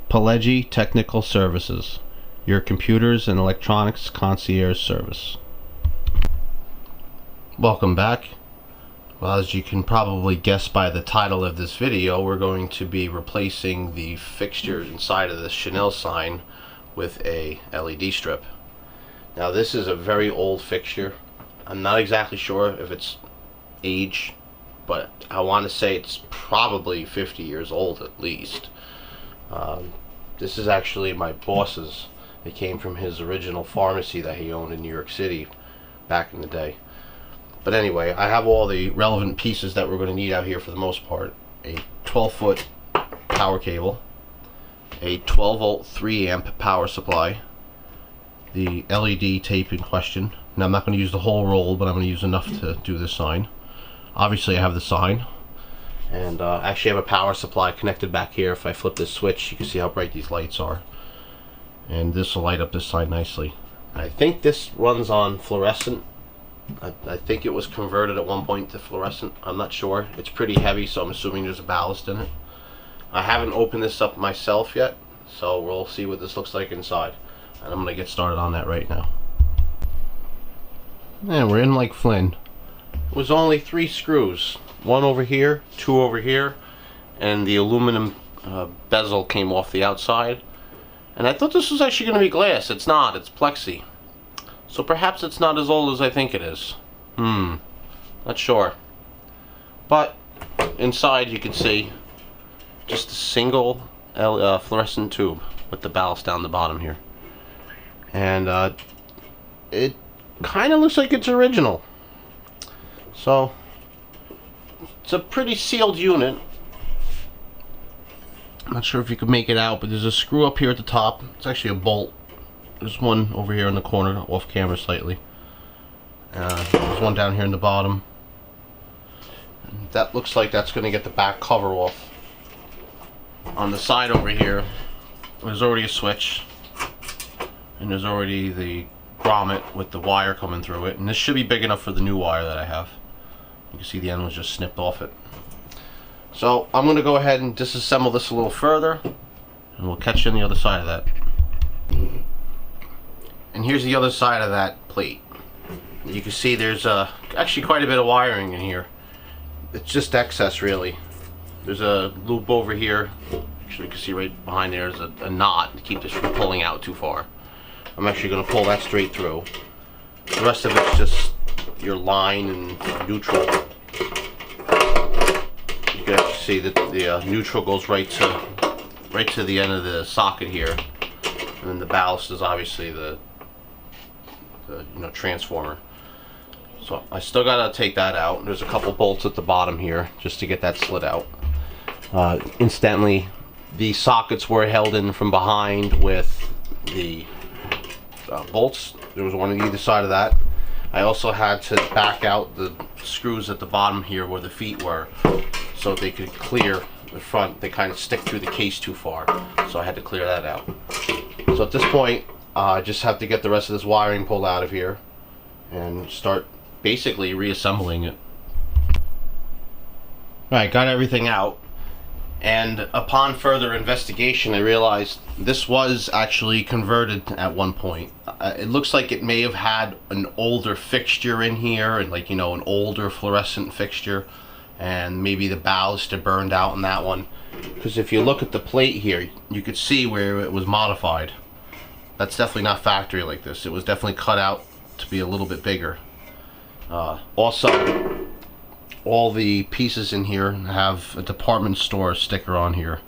Pileggi Technical Services, your computers and electronics concierge service. Welcome back. Well, as you can probably guess by the title of this video, we're going to be replacing the fixture inside of the Chanel sign with a LED strip. Now, this is a very old fixture. I'm not exactly sure if it's age, but I want to say it's probably 50 years old at least. This is actually my boss's. It came from his original pharmacy that he owned in New York City back in the day. But anyway, I have all the relevant pieces that we're going to need out here for the most part. A 12-foot power cable, a 12-volt 3-amp power supply, the LED tape in question. Now, I'm not going to use the whole roll, but I'm going to use enough to do this sign. Obviously, I have the sign. And actually I have a power supply connected back here. If I flip this switch, you can see how bright these lights are. And this will light up this side nicely. I think this runs on fluorescent. I think it was converted at one point to fluorescent. I'm not sure. It's pretty heavy, so I'm assuming there's a ballast in it. I haven't opened this up myself yet, so we'll see what this looks like inside. And I'm going to get started on that right now. And we're in like Flynn. It was only 3 screws. 1 over here, 2 over here, and the aluminum bezel came off the outside. And I thought this was actually going to be glass. It's not. It's plexi. So perhaps it's not as old as I think it is. Not sure. But inside you can see just a single fluorescent tube with the ballast down the bottom here. And it kind of looks like it's original. So it's a pretty sealed unit. I'm not sure if you can make it out, but there's a screw up here at the top. It's actually a bolt. There's one over here in the corner, off camera slightly. There's one down here in the bottom. And that looks like that's going to get the back cover off. On the side over here, there's already a switch. And there's already the grommet with the wire coming through it. And this should be big enough for the new wire that I have. You can see the end was just snipped off it. So I'm going to go ahead and disassemble this a little further, and we'll catch you on the other side of that. And here's the other side of that plate. You can see there's actually quite a bit of wiring in here. It's just excess, really. There's a loop over here. Actually, you can see right behind there is a knot to keep this from pulling out too far. I'm actually going to pull that straight through. The rest of it's just your line and neutral. You can actually see that the neutral goes right to the end of the socket here, and then the ballast is obviously the transformer. So I still gotta take that out. There's a couple bolts at the bottom here just to get that slid out. Incidentally, the sockets were held in from behind with the bolts. There was one on either side of that. I also had to back out the screws at the bottom here where the feet were so they could clear the front. They kind of stick through the case too far, so I had to clear that out. So at this point, I just have to get the rest of this wiring pulled out of here and start basically reassembling it. Alright, got everything out. And upon further investigation, I realized this was actually converted at one point. It looks like it may have had an older fixture in here, and an older fluorescent fixture, and maybe the ballast had burned out in that one. Because if you look at the plate here, you could see where it was modified. That's definitely not factory like this. It was definitely cut out to be a little bit bigger. Also, all the pieces in here have a department store sticker on here,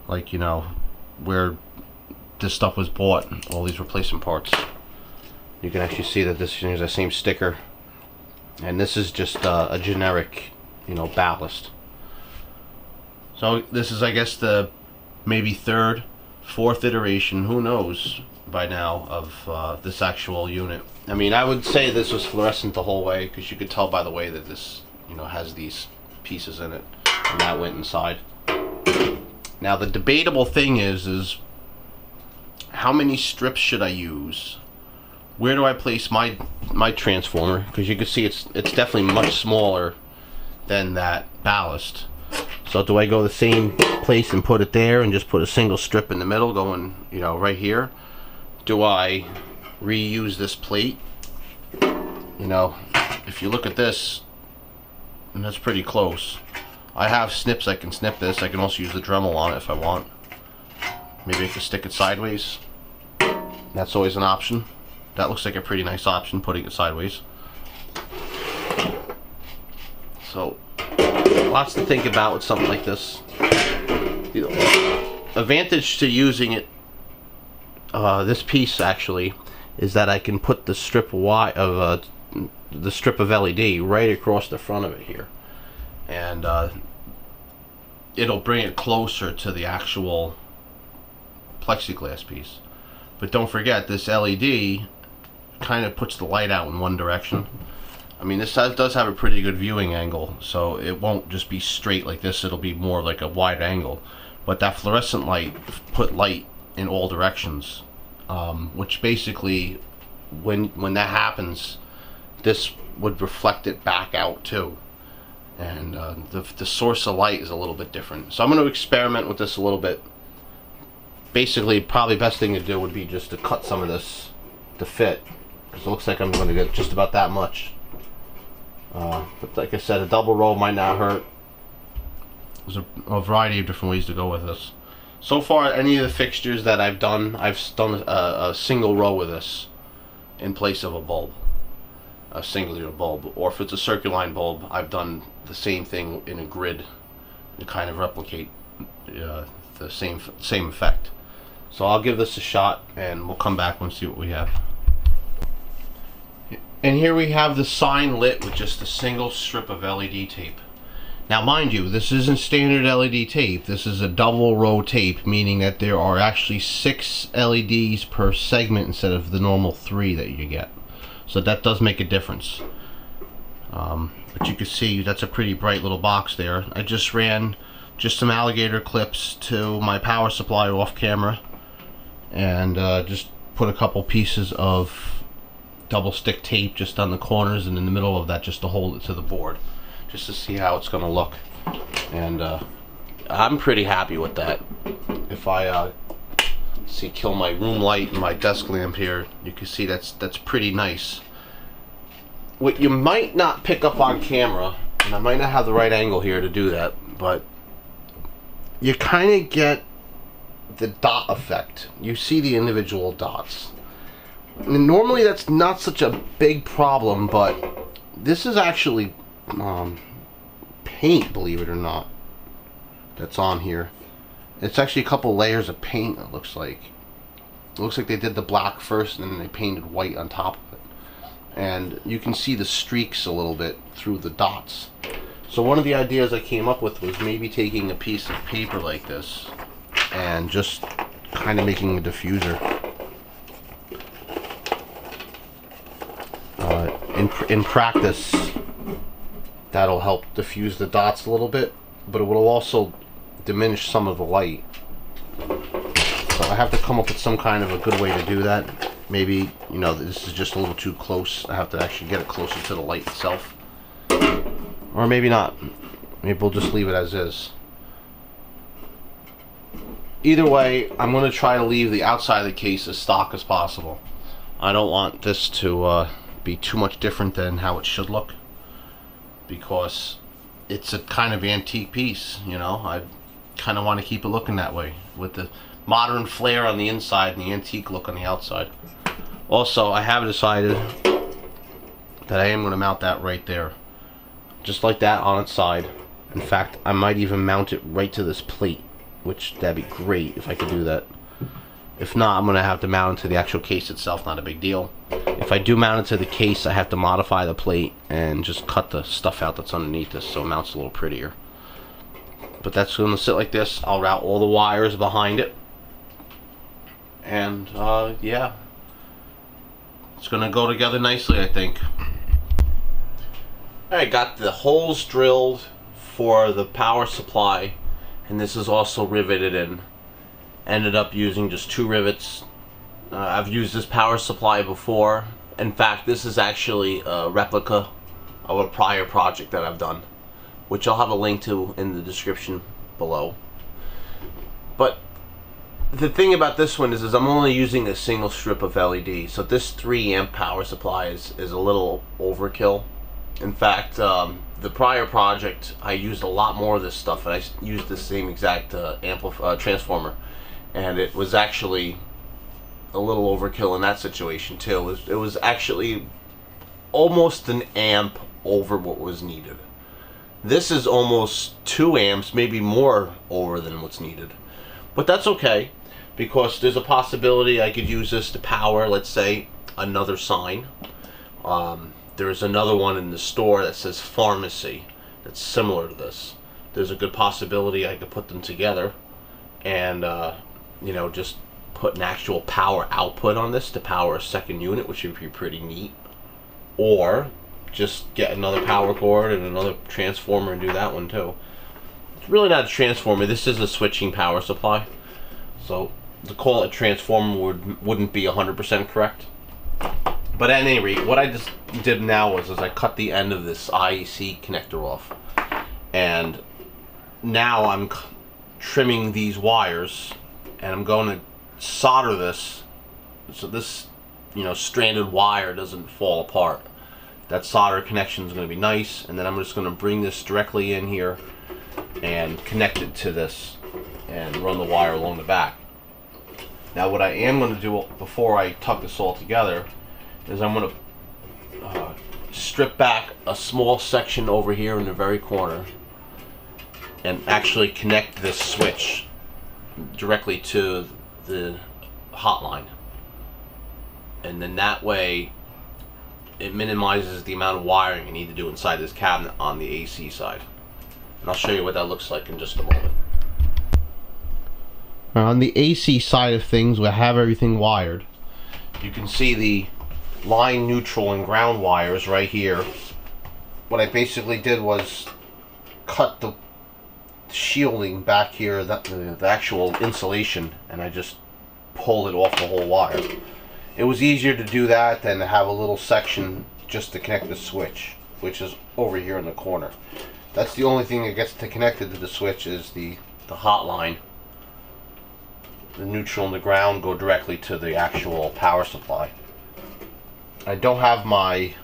where this stuff was bought, all these replacement parts. You can actually see that this is the same sticker, and this is just a generic ballast. So this is, I guess, the maybe 3rd, 4th iteration, who knows by now, of this actual unit. I mean, I would say this was fluorescent the whole way, because you could tell by the way that this has these pieces in it, and that went inside. Now the debatable thing is how many strips should I use? Where do I place my transformer? Because you can see it's definitely much smaller than that ballast. So do I go the same place and put it there and just put a single strip in the middle going, you know, right here? Do I reuse this plate? You know, if you look at this, and that's pretty close. I have snips, I can snip this. I can also use the Dremel on it if I want. Maybe I can stick it sideways. That's always an option. That looks like a pretty nice option, putting it sideways. So, lots to think about with something like this. The advantage to using it, this piece actually, is that I can put the strip of the strip of LED right across the front of it here, and it'll bring it closer to the actual plexiglass piece. But don't forget, this LED kind of puts the light out in one direction. I mean, this does have a pretty good viewing angle, so it won't just be straight like this, it'll be more like a wide angle. But that fluorescent light put light in all directions, which basically, when that happens, this would reflect it back out too. And the source of light is a little bit different. So I'm going to experiment with this a little bit. Basically, probably best thing to do would be just to cut some of this to fit, because it looks like I'm going to get just about that much. But like I said, a double row might not hurt. There's a variety of different ways to go with this. So far, any of the fixtures that I've done a single row with this in place of a bulb, a singular bulb. Or if it's a circular bulb, I've done the same thing in a grid to kind of replicate the same effect. So I'll give this a shot, and we'll come back and see what we have. And here we have the sign lit with just a single strip of LED tape. Now mind you, this isn't standard LED tape. This is a double row tape, meaning that there are actually 6 LEDs per segment instead of the normal 3 that you get. So that does make a difference. But you can see that's a pretty bright little box there. I just ran some alligator clips to my power supply off camera, and just put a couple pieces of double stick tape just on the corners and in the middle of that, just to hold it to the board, just to see how it's going to look. And I'm pretty happy with that. If I kill my room light and my desk lamp here, you can see that's pretty nice. What you might not pick up on camera, and I might not have the right angle here to do that, but you kind of get the dot effect. You see the individual dots. And normally that's not such a big problem, but this is actually paint, believe it or not, that's on here. It's actually a couple layers of paint, it looks like. It looks like they did the black first and then they painted white on top of it. And you can see the streaks a little bit through the dots. So one of the ideas I came up with was maybe taking a piece of paper like this and just kind of making a diffuser. In practice, that'll help diffuse the dots a little bit, but it will also diminish some of the light. So I have to come up with some kind of a good way to do that. Maybe, you know, this is just a little too close. I have to actually get it closer to the light itself. Or maybe not. Maybe we'll just leave it as is. Either way, I'm going to try to leave the outside of the case as stock as possible. I don't want this to be too much different than how it should look, because it's a kind of antique piece, you know. I kind of want to keep it looking that way, with the modern flair on the inside and the antique look on the outside. Also, I have decided that I am going to mount that right there, just like that, on its side. In fact, I might even mount it right to this plate, which that'd be great if I could do that. If not, I'm going to have to mount it to the actual case itself, not a big deal. If I do mount it to the case, I have to modify the plate and just cut the stuff out that's underneath this so it mounts a little prettier. But that's going to sit like this. I'll route all the wires behind it. And, yeah. It's going to go together nicely, I think. Alright, got the holes drilled for the power supply, and this is also riveted in. Ended up using just 2 rivets. I've used this power supply before. In fact, this is actually a replica of a prior project that I've done, which I'll have a link to in the description below. But the thing about this one is I'm only using a single strip of LED, so this 3 amp power supply is a little overkill. In fact, the prior project I used a lot more of this stuff, and I used the same exact transformer, and it was actually a little overkill in that situation too. It was actually almost an amp over what was needed. This is almost 2 amps, maybe more over than what's needed. But that's okay, because there's a possibility I could use this to power, let's say, another sign. There's another one in the store that says pharmacy that's similar to this. There's a good possibility I could put them together and you know, just put an actual power output on this to power a second unit, which would be pretty neat. Or just get another power cord and another transformer and do that one too. It's really not a transformer, this is a switching power supply. So to call it a transformer wouldn't be 100% correct. But at any rate, what I just did now was I cut the end of this IEC connector off. And now I'm trimming these wires, and I'm going to solder this so this, you know, stranded wire doesn't fall apart. That solder connection is going to be nice, and then I'm just going to bring this directly in here and connect it to this and run the wire along the back. Now what I am going to do before I tuck this all together is I'm going to strip back a small section over here in the very corner and actually connect this switch directly to the hotline. And then that way it minimizes the amount of wiring you need to do inside this cabinet on the AC side. And I'll show you what that looks like in just a moment. Now on the AC side of things, we have everything wired. You can see the line, neutral, and ground wires right here. What I basically did was cut the shielding back here, the actual insulation, and I just pulled it off the whole wire. It was easier to do that than to have a little section just to connect the switch, which is over here in the corner. That's the only thing that gets connected to the switch is the hotline. The neutral and the ground go directly to the actual power supply. I don't have my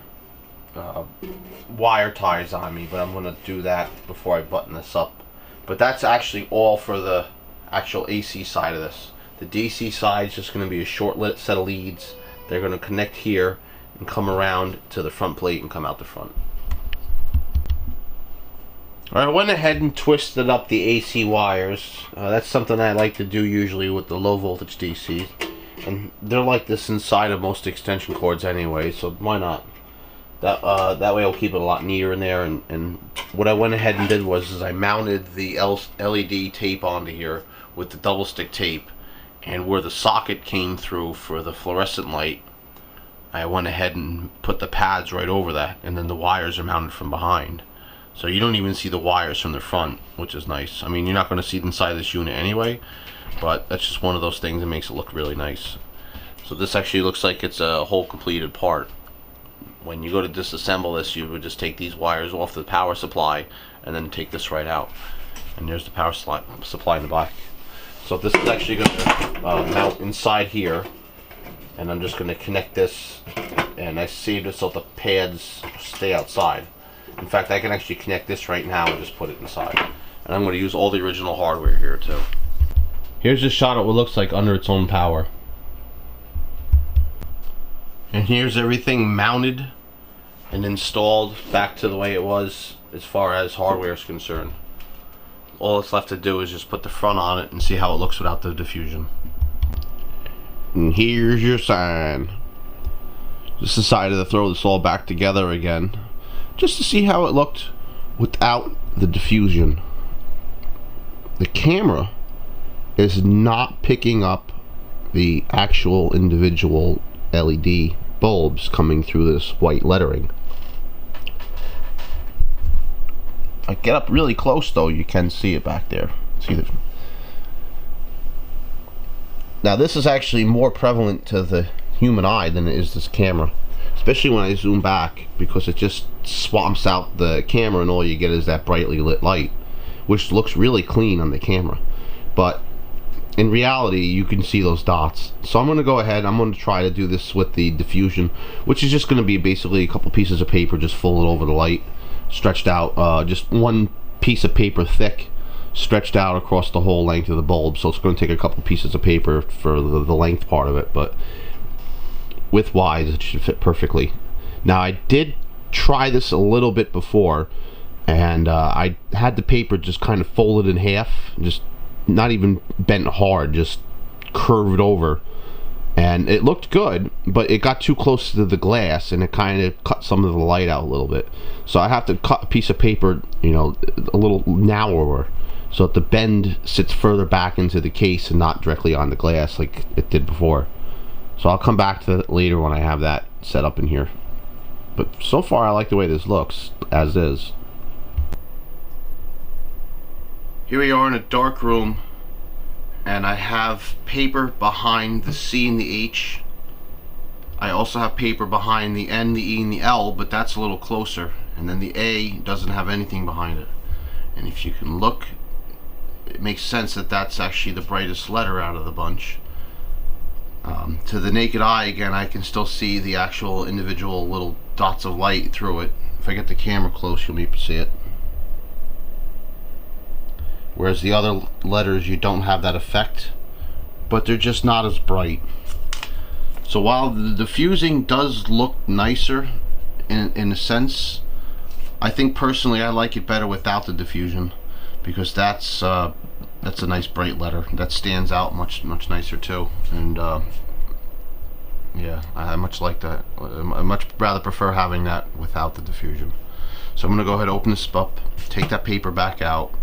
wire ties on me, but I'm going to do that before I button this up. But that's actually all for the actual AC side of this. The DC side is just going to be a short set of leads. They're going to connect here and come around to the front plate and come out the front. Alright, I went ahead and twisted up the AC wires. That's something I like to do usually with the low voltage DC. And they're like this inside of most extension cords anyway, so why not? That way I'll keep it a lot neater in there. And what I went ahead and did was I mounted the LED tape onto here with the double stick tape. And where the socket came through for the fluorescent light, I went ahead and put the pads right over that, and then the wires are mounted from behind. So you don't even see the wires from the front, which is nice. I mean, you're not going to see it inside this unit anyway, but that's just one of those things that makes it look really nice. So this actually looks like it's a whole completed part. When you go to disassemble this, you would just take these wires off the power supply and then take this right out. And there's the power supply in the back. So this is actually going to mount inside here, and I'm just going to connect this, and I saved it so the pads stay outside. In fact, I can actually connect this right now and just put it inside. And I'm going to use all the original hardware here too. Here's a shot of what it looks like under its own power. And here's everything mounted and installed back to the way it was as far as hardware is concerned. All that's left to do is just put the front on it and see how it looks without the diffusion. And here's your sign. Just decided to throw this all back together again, just to see how it looked without the diffusion. The camera is not picking up the actual individual LED bulbs coming through this white lettering. I get up really close though, you can see it back there. See the... Now this is actually more prevalent to the human eye than it is this camera, especially when I zoom back, because it just swamps out the camera and all you get is that brightly lit light. which looks really clean on the camera, but in reality you can see those dots. So I'm going to go ahead, I'm going to try to do this with the diffusion, which is just going to be basically a couple pieces of paper, just folded over the light, stretched out, just one piece of paper thick, stretched out across the whole length of the bulb. So it's going to take a couple pieces of paper for the length part of it, but width-wise it should fit perfectly. Now I did try this a little bit before, and I had the paper just kind of folded in half, just not even bent hard, just curved over, and it looked good, but it got too close to the glass and it kind of cut some of the light out a little bit. So I have to cut a piece of paper, you know, a little narrower, so that the bend sits further back into the case and not directly on the glass like it did before. So I'll come back to that later when I have that set up in here. But so far I like the way this looks as is. Here we are in a dark room, and I have paper behind the C and the H. I also have paper behind the N, the E, and the L, but that's a little closer. And then the A doesn't have anything behind it. And if you can look, it makes sense that that's actually the brightest letter out of the bunch. To the naked eye, again, I can still see the actual individual little dots of light through it. If I get the camera close, you'll be able to see it. Whereas the other letters, you don't have that effect, but they're just not as bright. So while the diffusing does look nicer in a sense, I think personally I like it better without the diffusion, because that's a nice bright letter that stands out much nicer too. And yeah, I much like that. I much rather prefer having that without the diffusion. So I'm gonna go ahead and open this up, take that paper back out.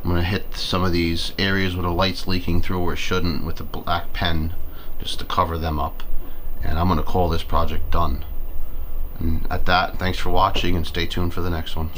I'm gonna hit some of these areas where the light's leaking through where it shouldn't with the black pen, just to cover them up. And I'm gonna call this project done. And at that, thanks for watching, and stay tuned for the next one.